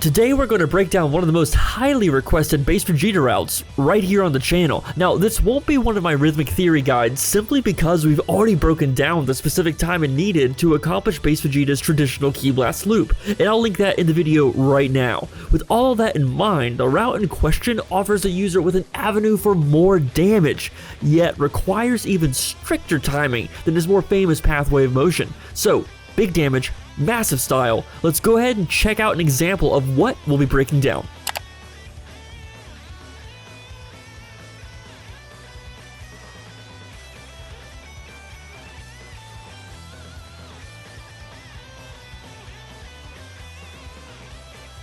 Today we're going to break down one of the most highly requested base Vegeta routes right here on the channel. Now this won't be one of my rhythmic theory guides simply because we've already broken down the specific timing needed to accomplish base Vegeta's traditional Ki Blast loop, and I'll link that in the video right now. With all of that in mind, the route in question offers a user with an avenue for more damage, yet requires even stricter timing than his more famous pathway of motion. So, big damage, massive style. Let's go ahead and check out an example of what we'll be breaking down.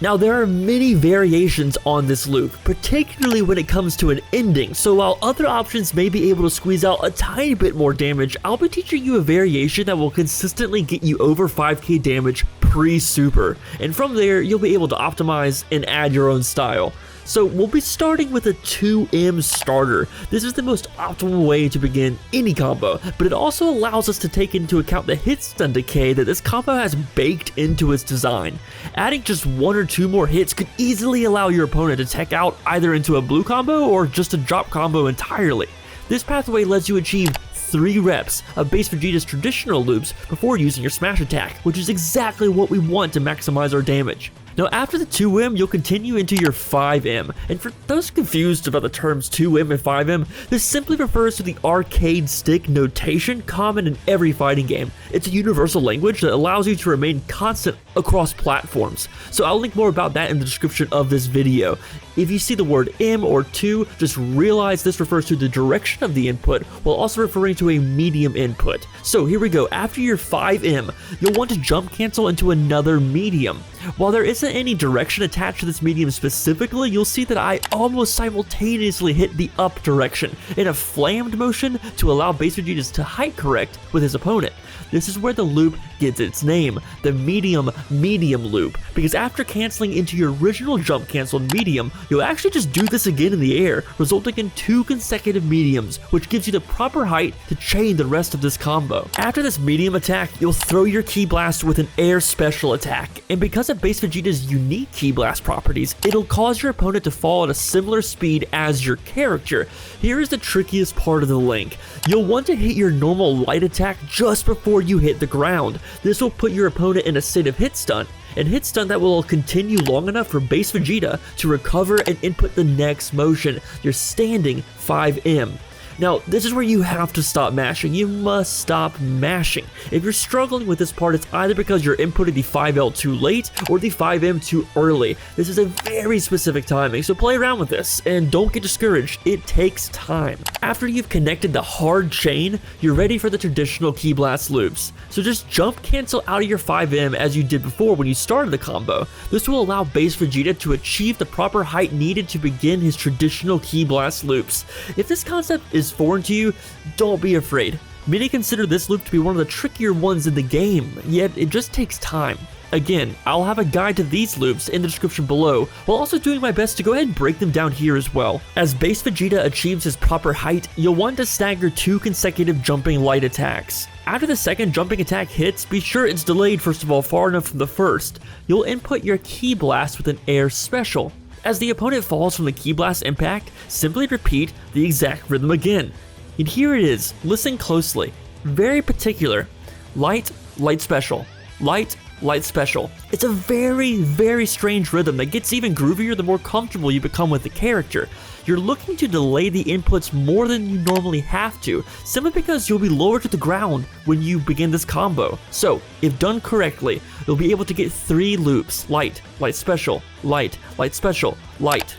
Now there are many variations on this loop, particularly when it comes to an ending, so while other options may be able to squeeze out a tiny bit more damage, I'll be teaching you a variation that will consistently get you over 5k damage pre-super, and from there you'll be able to optimize and add your own style. So we'll be starting with a 2M starter. This is the most optimal way to begin any combo, but it also allows us to take into account the hit stun decay that this combo has baked into its design. Adding just 1 or 2 more hits could easily allow your opponent to tech out either into a blue combo or just a drop combo entirely. This pathway lets you achieve 3 reps of base Vegeta's traditional loops before using your smash attack, which is exactly what we want to maximize our damage. Now after the 2M, you'll continue into your 5M, and for those confused about the terms 2M and 5M, this simply refers to the arcade stick notation common in every fighting game. It's a universal language that allows you to remain constant across platforms, so I'll link more about that in the description of this video. If you see the word M or 2, just realize this refers to the direction of the input while also referring to a medium input. So here we go, after your 5M, you'll want to jump cancel into another medium. While there isn't any direction attached to this medium specifically, you'll see that I almost simultaneously hit the up direction in a flammed motion to allow base Vegeta to height correct with his opponent. This is where the loop gets its name, the medium loop, because after canceling into your original jump canceled medium, you'll actually just do this again in the air, resulting in 2 consecutive mediums, which gives you the proper height to chain the rest of this combo. After this medium attack, you'll throw your Ki Blast with an air special attack, and because of base Vegeta's unique Ki Blast properties, it'll cause your opponent to fall at a similar speed as your character. Here is the trickiest part of the link. You'll want to hit your normal light attack just before you hit the ground. This will put your opponent in a state of hit stun, and hit stun that will continue long enough for base Vegeta to recover and input the next motion, your standing 5M. Now, this is where you have to stop mashing. You must stop mashing. If you're struggling with this part, it's either because you're inputting the 5L too late or the 5M too early. This is a very specific timing, so play around with this and don't get discouraged. It takes time. After you've connected the hard chain, you're ready for the traditional Ki Blast loops. So just jump cancel out of your 5M as you did before when you started the combo. This will allow base Vegeta to achieve the proper height needed to begin his traditional Ki Blast loops. If this concept is foreign to you, don't be afraid. Many consider this loop to be one of the trickier ones in the game, yet it just takes time. Again, I'll have a guide to these loops in the description below, while also doing my best to go ahead and break them down here as well. As base Vegeta achieves his proper height, you'll want to stagger 2 consecutive jumping light attacks. After the second jumping attack hits, be sure it's delayed first of all far enough from the first. You'll input your Ki Blast with an air special. As the opponent falls from the Ki Blast impact, simply repeat the exact rhythm again. And here it is, listen closely. Very particular. Light, light special. Light, light special. It's a very strange rhythm that gets even groovier the more comfortable you become with the character. You're looking to delay the inputs more than you normally have to, simply because you'll be lower to the ground when you begin this combo. So, if done correctly, you'll be able to get 3 loops. Light, light special, light, light special, light.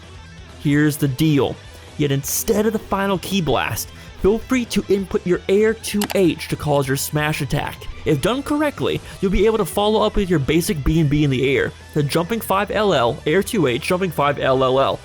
Here's the deal. Yet instead of the final Ki Blast, feel free to input your air 2H to cause your smash attack. If done correctly, you'll be able to follow up with your basic B&B in the air, the jumping 5LL, air 2H, jumping 5LLL.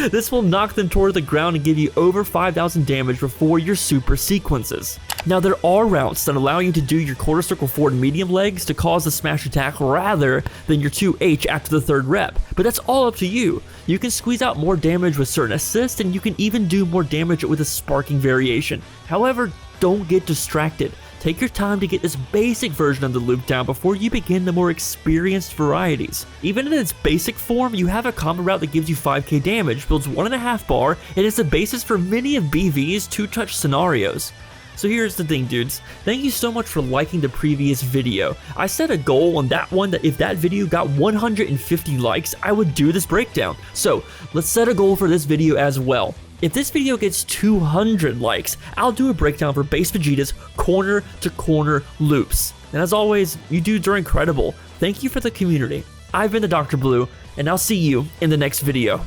This will knock them toward the ground and give you over 5,000 damage before your super sequences. Now there are routes that allow you to do your quarter circle forward medium legs to cause the smash attack rather than your 2H after the 3rd rep, but that's all up to you. You can squeeze out more damage with certain assists, and you can even do more damage with a sparking variation. However, don't get distracted. Take your time to get this basic version of the loop down before you begin the more experienced varieties. Even in its basic form, you have a combo route that gives you 5k damage, builds 1.5 bar, and is the basis for many of BV's 2-touch scenarios. So here's the thing, dudes. Thank you so much for liking the previous video. I set a goal on that one that if that video got 150 likes, I would do this breakdown. So let's set a goal for this video as well. If this video gets 200 likes, I'll do a breakdown for base Vegeta's corner to corner loops. And as always, you dudes are incredible. Thank you for the community. I've been the Dr. Blue, and I'll see you in the next video.